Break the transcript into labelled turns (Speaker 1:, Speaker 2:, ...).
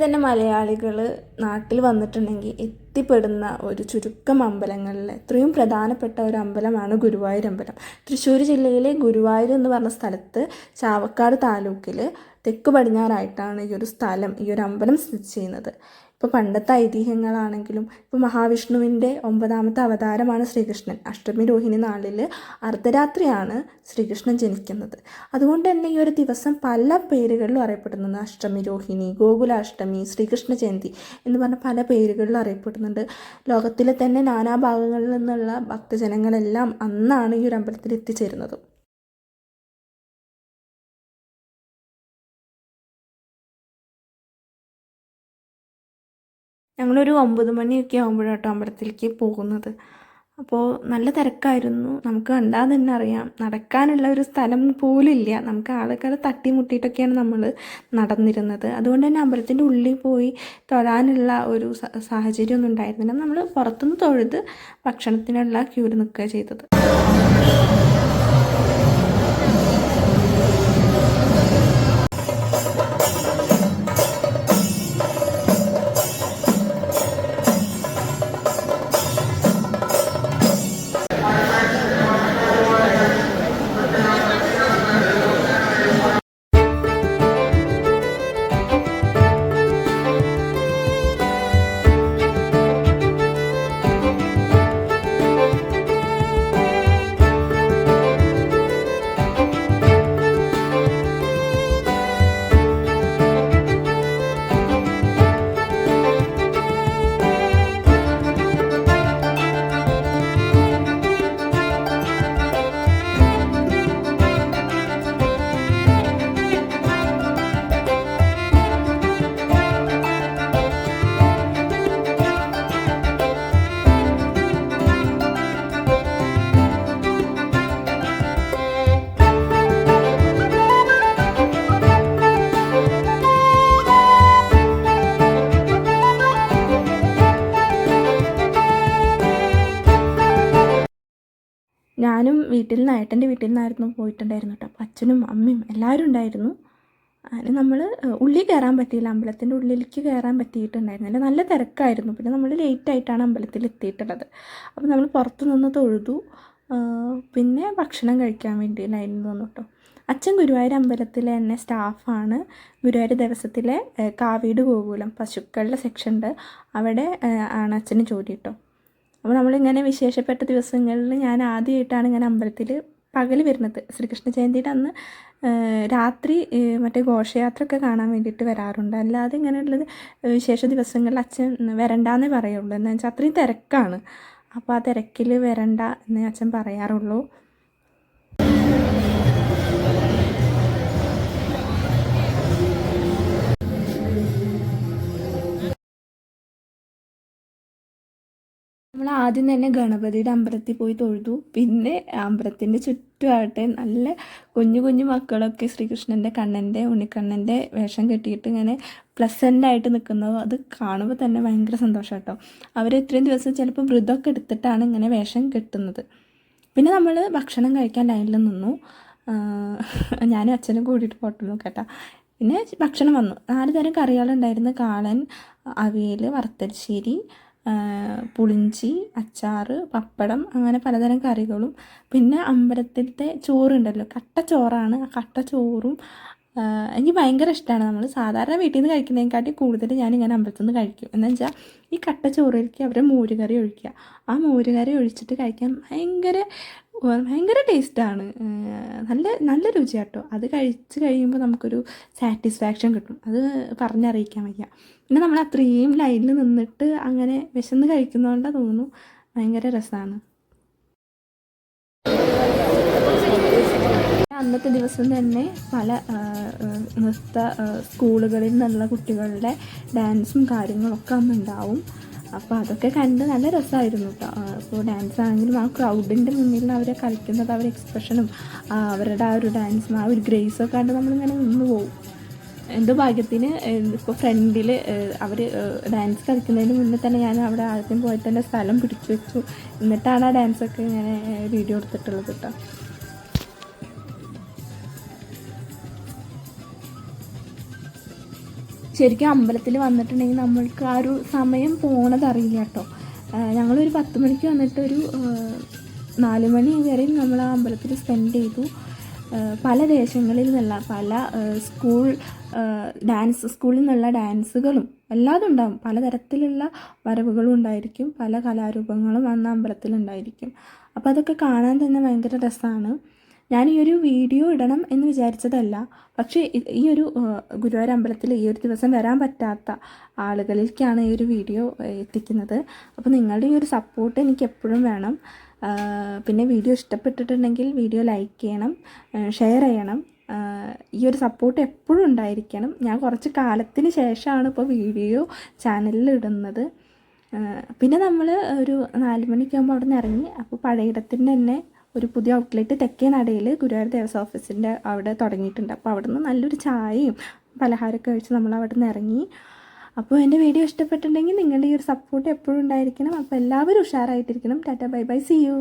Speaker 1: തന്നെ മലയാളികൾ നാട്ടിൽ വന്നിട്ടുണ്ടെങ്കിൽ എത്തിപ്പെടുന്ന ഒരു ചുരുക്കം അമ്പലങ്ങളിൽ എത്രയും പ്രധാനപ്പെട്ട ഒരു അമ്പലമാണ് ഗുരുവായൂർ അമ്പലം. തൃശ്ശൂർ ജില്ലയിലെ ഗുരുവായൂർ എന്ന് പറഞ്ഞ സ്ഥലത്ത് ചാവക്കാട് താലൂക്കിൽ തെക്ക് പടിഞ്ഞാറായിട്ടാണ് ഈ ഒരു സ്ഥലം, ഈ ഒരു അമ്പലം സ്ഥിതി ചെയ്യുന്നത്. ഇപ്പോൾ പണ്ടത്തെ ഐതിഹ്യങ്ങളാണെങ്കിലും ഇപ്പോൾ മഹാവിഷ്ണുവിൻ്റെ 9ാമത്തെ അവതാരമാണ് ശ്രീകൃഷ്ണൻ. അഷ്ടമി രോഹിണി നാളിൽ അർദ്ധരാത്രിയാണ് ശ്രീകൃഷ്ണൻ ജനിക്കുന്നത്. അതുകൊണ്ട് തന്നെ ഈ ഒരു ദിവസം പല പേരുകളിലും അറിയപ്പെടുന്നുണ്ട്. അഷ്ടമി രോഹിണി, ഗോകുലാഷ്ടമി, ശ്രീകൃഷ്ണ ജയന്തി എന്ന് പറഞ്ഞ പല പേരുകളിലും അറിയപ്പെടുന്നുണ്ട്. ലോകത്തിലെ തന്നെ നാനാഭാഗങ്ങളിൽ നിന്നുള്ള ഭക്തജനങ്ങളെല്ലാം അന്നാണ് ഈ ഒരു അമ്പലത്തിൽ എത്തിച്ചേരുന്നത്. ഞങ്ങളൊരു 9 മണിയൊക്കെ ആകുമ്പോഴാട്ടോ അമ്പലത്തിലേക്ക് പോകുന്നത്. അപ്പോൾ നല്ല തിരക്കായിരുന്നു. നമുക്ക് കണ്ടാൽ തന്നെ അറിയാം, നടക്കാനുള്ള ഒരു സ്ഥലം പോലും ഇല്ല. നമുക്ക് ആളുകൾ തട്ടിമുട്ടിയിട്ടൊക്കെയാണ് നമ്മൾ നടന്നിരുന്നത്. അതുകൊണ്ട് തന്നെ അമ്പലത്തിൻ്റെ ഉള്ളിൽ പോയി തൊഴാനുള്ള ഒരു സാഹചര്യമൊന്നും ഉണ്ടായിരുന്നില്ല. നമ്മൾ പുറത്തുനിന്ന് തൊഴുത് ഭക്ഷണത്തിനുള്ള ക്യൂവിൽ നിൽക്കുക ചെയ്തത്. ഞാനും ഏട്ടൻ്റെ വീട്ടിൽ നിന്നായിരുന്നു പോയിട്ടുണ്ടായിരുന്നു കേട്ടോ. അപ്പോൾ അച്ഛനും അമ്മയും എല്ലാവരും ഉണ്ടായിരുന്നു. അതിന് നമ്മൾ ഉള്ളിൽ കയറാൻ പറ്റിയില്ല, അമ്പലത്തിൻ്റെ ഉള്ളിലേക്ക് കയറാൻ പറ്റിയിട്ടുണ്ടായിരുന്നില്ല. നല്ല തിരക്കായിരുന്നു. പിന്നെ നമ്മൾ ലേറ്റായിട്ടാണ് അമ്പലത്തിൽ എത്തിയിട്ടുള്ളത്. അപ്പോൾ നമ്മൾ പുറത്ത് നിന്ന് തൊഴുതു. പിന്നെ ഭക്ഷണം കഴിക്കാൻ വേണ്ടി ലൈനിൽ വന്നു കേട്ടോ. അച്ഛൻ ഗുരുവായൂർ അമ്പലത്തിലെ തന്നെ സ്റ്റാഫാണ്. ഗുരുവായൂർ ദേവസ്വത്തിലെ കാവീട് ഗോകുലം പശുക്കളുടെ സെക്ഷനുണ്ട്, അവിടെ ആണ് അച്ഛന് ജോലി കേട്ടോ. അപ്പോൾ നമ്മളിങ്ങനെ വിശേഷപ്പെട്ട ദിവസങ്ങളിൽ ഞാൻ ആദ്യമായിട്ടാണ് ഇങ്ങനെ അമ്പലത്തിൽ പകൽ വരുന്നത്. ശ്രീകൃഷ്ണ ജയന്തിയുടെ അന്ന് രാത്രി മറ്റേ ഘോഷയാത്ര ഒക്കെ കാണാൻ വേണ്ടിയിട്ട് വരാറുണ്ട്. അല്ലാതെ ഇങ്ങനെയുള്ളത് വിശേഷ ദിവസങ്ങളിൽ അച്ഛൻ വരണ്ടാന്നേ പറയുള്ളൂ. എന്താ വെച്ചാൽ അത്രയും തിരക്കാണ്. അപ്പോൾ ആ തിരക്കിൽ വരണ്ട എന്നേ അച്ഛൻ പറയാറുള്ളൂ. നമ്മൾ ആദ്യം തന്നെ ഗണപതിയുടെ അമ്പലത്തിൽ പോയി തൊഴുതു. പിന്നെ അമ്പലത്തിൻ്റെ ചുറ്റുമായിട്ട് നല്ല കുഞ്ഞു കുഞ്ഞു മക്കളൊക്കെ ശ്രീകൃഷ്ണൻ്റെ ഉണ്ണിക്കണ്ണൻ്റെ വേഷം കെട്ടിയിട്ട് ഇങ്ങനെ പ്ലസൻ്റായിട്ട് നിൽക്കുന്നത് അത് കാണുമ്പോൾ തന്നെ ഭയങ്കര സന്തോഷം കേട്ടോ. അവർ ഇത്രയും ദിവസം ചിലപ്പോൾ വ്രതമൊക്കെ എടുത്തിട്ടാണ് ഇങ്ങനെ വേഷം കെട്ടുന്നത്. പിന്നെ നമ്മൾ ഭക്ഷണം കഴിക്കാൻ ലൈനിൽ നിന്നു. ഞാനും അച്ഛനും കൂടിയിട്ട് പോട്ടുള്ളൂ കേട്ടോ. പിന്നെ ഭക്ഷണം വന്നു. 4 തരം കറികളുണ്ടായിരുന്നു. കാളൻ, അവിയൽ, വറുത്തരിശ്ശേരി, പുളിഞ്ചി, അച്ചാർ, പപ്പടം, അങ്ങനെ പലതരം കറികളും. പിന്നെ അമ്പലത്തിലത്തെ ചോറുണ്ടല്ലോ, കട്ടച്ചോറാണ്. ആ കട്ടച്ചോറും എനിക്ക് ഭയങ്കര ഇഷ്ടമാണ്. നമ്മൾ സാധാരണ വീട്ടിൽ നിന്ന് കഴിക്കുന്നതിനെക്കാട്ടി കൂടുതൽ ഞാനിങ്ങനെ അമ്പലത്തിൽ നിന്ന് കഴിക്കും. എന്ന് വെച്ചാൽ ഈ കട്ടച്ചോറിലേക്ക് അവർ മോരുകറി ഒഴിക്കുക. ആ മോരുകറി ഒഴിച്ചിട്ട് കഴിക്കാൻ ഭയങ്കര ടേസ്റ്റാണ്. നല്ല രുചിയാട്ടോ. അത് കഴിച്ച് കഴിയുമ്പോൾ നമുക്കൊരു സാറ്റിസ്ഫാക്ഷൻ കിട്ടും. അത് പറഞ്ഞറിയിക്കാൻ വയ്യ. പിന്നെ നമ്മൾ അത്രയും ലൈനിൽ നിന്നിട്ട് അങ്ങനെ വിശന്ന് കഴിക്കുന്നതുകൊണ്ടാണ് തോന്നുന്നു ഭയങ്കര രസമാണ്. അന്നത്തെ ദിവസം തന്നെ പല നൃത്ത സ്കൂളുകളിൽ നിന്നുള്ള കുട്ടികളുടെ ഡാൻസും കാര്യങ്ങളൊക്കെ അന്നുണ്ടാവും. അപ്പോൾ അതൊക്കെ കണ്ട് നല്ല രസമായിരുന്നു കേട്ടോ. അപ്പോൾ ഡാൻസ് ആണെങ്കിലും ആ ക്രൗഡിൻ്റെ മുന്നിൽ അവർ കളിക്കുന്നത്, അവരുടെ എക്സ്പ്രഷനും അവരുടെ ആ ഒരു ഡാൻസും ആ ഒരു ഗ്രേസൊക്കെ കണ്ട് നമ്മളിങ്ങനെ നിന്ന് പോകും. എൻ്റെ ഭാഗ്യത്തിന് ഇപ്പോൾ ഫ്രണ്ടിൽ അവർ ഡാൻസ് കളിക്കുന്നതിന് മുന്നേ തന്നെ ഞാൻ അവിടെ ആദ്യം പോയിട്ട് തന്നെ സ്ഥലം പിടിച്ചു വെച്ചു. എന്നിട്ടാണ് ആ ഡാൻസൊക്കെ ഇങ്ങനെ വീഡിയോ എടുത്തിട്ടുള്ളത് കേട്ടോ. ശരിക്കും അമ്പലത്തിൽ വന്നിട്ടുണ്ടെങ്കിൽ നമ്മൾക്ക് ആ ഒരു സമയം പോണത് അറിയില്ല കേട്ടോ. ഞങ്ങളൊരു 10 മണിക്ക് വന്നിട്ട് ഒരു 4 മണി വരെയും നമ്മൾ ആ അമ്പലത്തിൽ സ്പെൻഡ് ചെയ്തു. പല ദേശങ്ങളിൽ നിന്നുള്ള പല ഡാൻസ് സ്കൂളിൽ നിന്നുള്ള ഡാൻസുകളും എല്ലാതും ഉണ്ടാകും. പലതരത്തിലുള്ള വരവുകളും ഉണ്ടായിരിക്കും, പല കലാരൂപങ്ങളും അന്ന് അമ്പലത്തിലുണ്ടായിരിക്കും. അപ്പോൾ അതൊക്കെ കാണാൻ തന്നെ ഭയങ്കര രസമാണ്. ഞാൻ ഈ ഒരു വീഡിയോ ഇടണം എന്ന് വിചാരിച്ചതല്ല, പക്ഷേ ഈ ഒരു ഗുരുവായൂർ അമ്പലത്തിൽ ഈ ഒരു ദിവസം വരാൻ പറ്റാത്ത ആളുകളിലേക്കാണ് ഈ ഒരു വീഡിയോ എത്തിക്കുന്നത്. അപ്പോൾ നിങ്ങളുടെ ഈ ഒരു സപ്പോർട്ട് എനിക്ക് എപ്പോഴും വേണം. പിന്നെ വീഡിയോ ഇഷ്ടപ്പെട്ടിട്ടുണ്ടെങ്കിൽ വീഡിയോ ലൈക്ക് ചെയ്യണം, ഷെയർ ചെയ്യണം. ഈ ഒരു സപ്പോർട്ട് എപ്പോഴും ഉണ്ടായിരിക്കണം. ഞാൻ കുറച്ച് കാലത്തിന് ശേഷമാണ് ഇപ്പോൾ വീഡിയോ ചാനലിൽ ഇടുന്നത്. പിന്നെ നമ്മൾ ഒരു 4 മണിക്കാകുമ്പോൾ അവിടെ നിന്ന് ഇറങ്ങി. അപ്പോൾ പഴയിടത്തിൻ്റെ തന്നെ ഒരു പുതിയ ഔട്ട്ലെറ്റ് തെക്കേ നടയിൽ ഗുരുവായൂർ ദേവസ്വം ഓഫീസിൻ്റെ അവിടെ തുടങ്ങിയിട്ടുണ്ട്. അപ്പോൾ അവിടെ നിന്ന് നല്ലൊരു ചായയും പലഹാരമൊക്കെ കഴിച്ച് നമ്മൾ അവിടെ നിന്ന് ഇറങ്ങി. അപ്പോൾ എൻ്റെ വീഡിയോ ഇഷ്ടപ്പെട്ടിട്ടുണ്ടെങ്കിൽ നിങ്ങളുടെ ഈ ഒരു സപ്പോർട്ട് എപ്പോഴും ഉണ്ടായിരിക്കണം. അപ്പോൾ എല്ലാവരും ഉഷാറായിട്ടിരിക്കണം. Tata bye bye, see U.